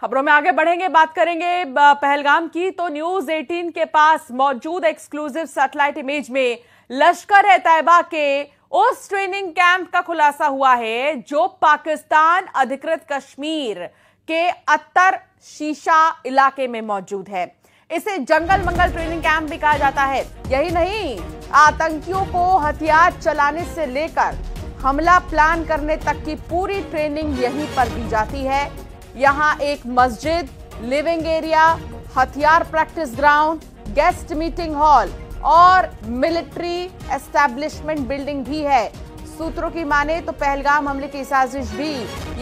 खबरों में आगे बढ़ेंगे, बात करेंगे पहलगाम की। तो न्यूज 18 के पास मौजूद एक्सक्लूसिव सैटेलाइट इमेज में लश्कर-ए-तैयबा के उस ट्रेनिंग कैंप का खुलासा हुआ है जो पाकिस्तान अधिकृत कश्मीर के अत्तर शीशा इलाके में मौजूद है। इसे जंगल मंगल ट्रेनिंग कैंप भी कहा जाता है। यही नहीं, आतंकियों को हथियार चलाने से लेकर हमला प्लान करने तक की पूरी ट्रेनिंग यहीं पर दी जाती है। यहां एक मस्जिद, लिविंग एरिया, हथियार practice ground, guest meeting hall और मिलिट्री एस्टैब्लिशमेंट बिल्डिंग भी है। सूत्रों की माने तो पहलगाम हमले की साजिश भी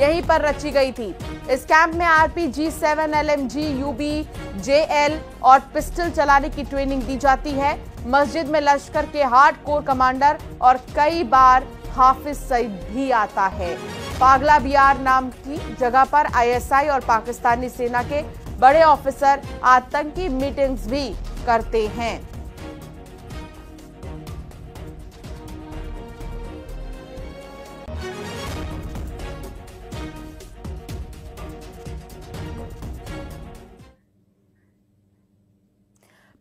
यहीं पर रची गई थी। इस कैंप में RPG-7, LMG, UB, JL और पिस्टल चलाने की ट्रेनिंग दी जाती है। मस्जिद में लश्कर के हार्डकोर कमांडर और कई बार हाफिज सईद भी आता है। पागला बियार नाम की जगह पर ISI और पाकिस्तानी सेना के बड़े ऑफिसर आतंकी मीटिंग्स भी करते हैं।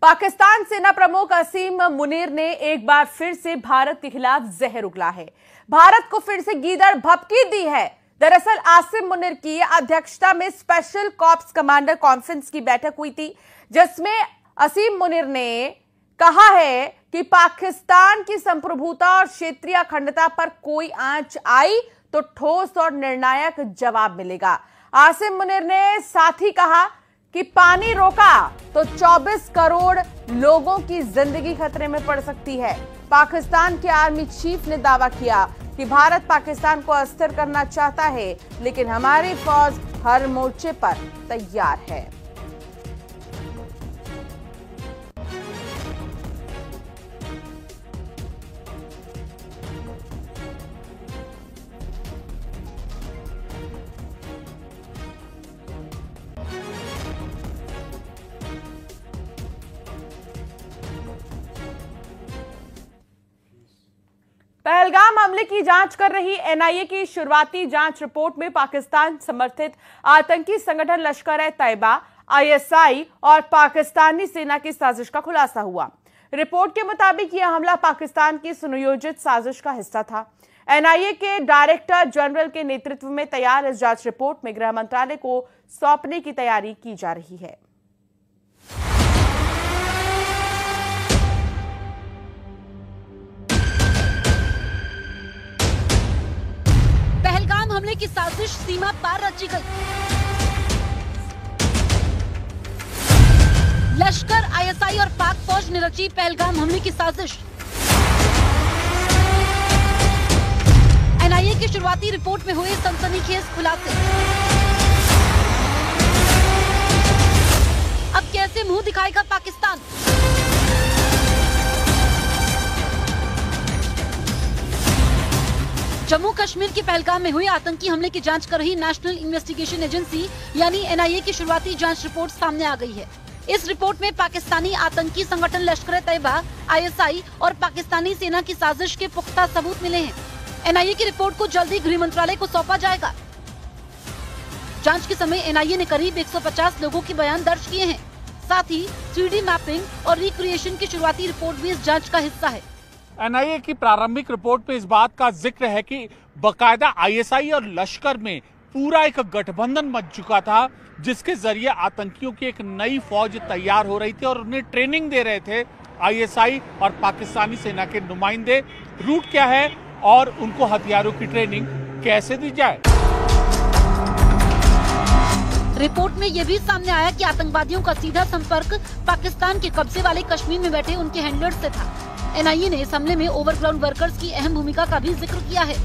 पाकिस्तान सेना प्रमुख असीम मुनीर ने एक बार फिर से भारत के खिलाफ जहर उगला है। भारत को फिर से गीदड़ भभकी दी है। दरअसल आसिम मुनीर की अध्यक्षता में स्पेशल कॉर्प्स कमांडर कॉन्फ्रेंस की बैठक हुई थी, जिसमें असीम मुनीर ने कहा है कि पाकिस्तान की संप्रभुता और क्षेत्रीय अखंडता पर कोई आंच आई तो ठोस और निर्णायक जवाब मिलेगा। आसिम मुनीर ने साथ ही कहा कि पानी रोका तो 24 करोड़ लोगों की जिंदगी खतरे में पड़ सकती है। पाकिस्तान के आर्मी चीफ ने दावा किया कि भारत पाकिस्तान को अस्थिर करना चाहता है, लेकिन हमारी फौज हर मोर्चे पर तैयार है। पहलगाम हमले की जांच कर रही NIA की शुरुआती जांच रिपोर्ट में पाकिस्तान समर्थित आतंकी संगठन लश्कर-ए-तैयबा, ISI और पाकिस्तानी सेना की साजिश का खुलासा हुआ। रिपोर्ट के मुताबिक यह हमला पाकिस्तान की सुनियोजित साजिश का हिस्सा था। NIA के डायरेक्टर जनरल के नेतृत्व में तैयार इस जांच रिपोर्ट में गृह मंत्रालय को सौंपने की तैयारी की जा रही है। पहलगाम हमले की साजिश सीमा पार रची गई। लश्कर, ISI और पाक फौज ने रची पहलगाम हमले की साजिश। NIA की शुरुआती रिपोर्ट में हुए सनसनीखेज खुलासे। अब कैसे मुंह दिखाएगा पाकिस्तान? जम्मू कश्मीर के पहलगाम में हुए आतंकी हमले की जांच कर रही नेशनल इन्वेस्टिगेशन एजेंसी यानी NIA की शुरुआती जांच रिपोर्ट सामने आ गई है। इस रिपोर्ट में पाकिस्तानी आतंकी संगठन लश्कर-ए-तैयबा, ISI और पाकिस्तानी सेना की साजिश के पुख्ता सबूत मिले हैं। NIA की रिपोर्ट को जल्दी गृह मंत्रालय को सौंपा जाएगा। जांच के समय NIA ने करीब 150 लोगों के बयान दर्ज किए हैं। साथ ही 3D मैपिंग और रिक्रिएशन की शुरुआती रिपोर्ट भी इस जांच का हिस्सा है। NIA की प्रारंभिक रिपोर्ट में इस बात का जिक्र है कि बकायदा ISI और लश्कर में पूरा एक गठबंधन बन चुका था, जिसके जरिए आतंकियों की एक नई फौज तैयार हो रही थी और उन्हें ट्रेनिंग दे रहे थे ISI और पाकिस्तानी सेना के नुमाइंदे। रूट क्या है और उनको हथियारों की ट्रेनिंग कैसे दी जाए। रिपोर्ट में यह भी सामने आया कि आतंकवादियों का सीधा संपर्क पाकिस्तान के कब्जे वाले कश्मीर में बैठे उनके हैंडलर्स से था। NIA ने इस हमले में ओवरग्राउंड वर्कर्स की अहम भूमिका का भी जिक्र किया है।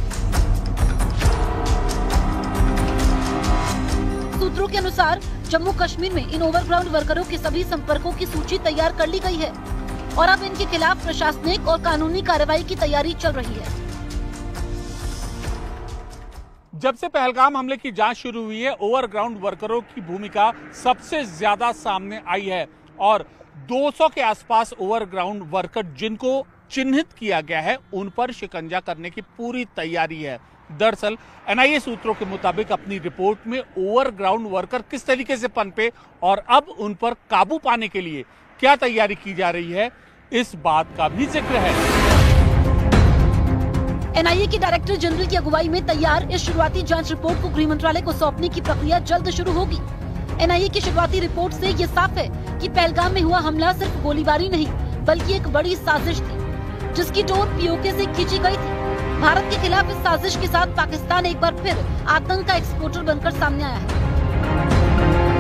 सूत्रों के अनुसार जम्मू कश्मीर में इन ओवरग्राउंड वर्करों के सभी संपर्कों की सूची तैयार कर ली गई है और अब इनके खिलाफ प्रशासनिक और कानूनी कार्रवाई की तैयारी चल रही है। जब से पहलगाम हमले की जांच शुरू हुई है, ओवरग्राउंड वर्करों की भूमिका सबसे ज्यादा सामने आई है और 200 के आसपास ओवरग्राउंड वर्कर जिनको चिन्हित किया गया है, उन पर शिकंजा करने की पूरी तैयारी है। दरअसल एनआईए सूत्रों के मुताबिक अपनी रिपोर्ट में ओवरग्राउंड वर्कर किस तरीके से पनपे और अब उन पर काबू पाने के लिए क्या तैयारी की जा रही है, इस बात का भी जिक्र है। एनआईए के डायरेक्टर जनरल की अगुवाई में तैयार इस शुरुआती जांच रिपोर्ट को गृह मंत्रालय को सौंपने की प्रक्रिया जल्द शुरू होगी। एनआईए की शुरुआती रिपोर्ट से ये साफ है कि पहलगाम में हुआ हमला सिर्फ गोलीबारी नहीं बल्कि एक बड़ी साजिश थी, जिसकी डोर पीओके से खींची गई थी। भारत के खिलाफ इस साजिश के साथ पाकिस्तान एक बार फिर आतंक का एक्सपोर्टर बनकर सामने आया है।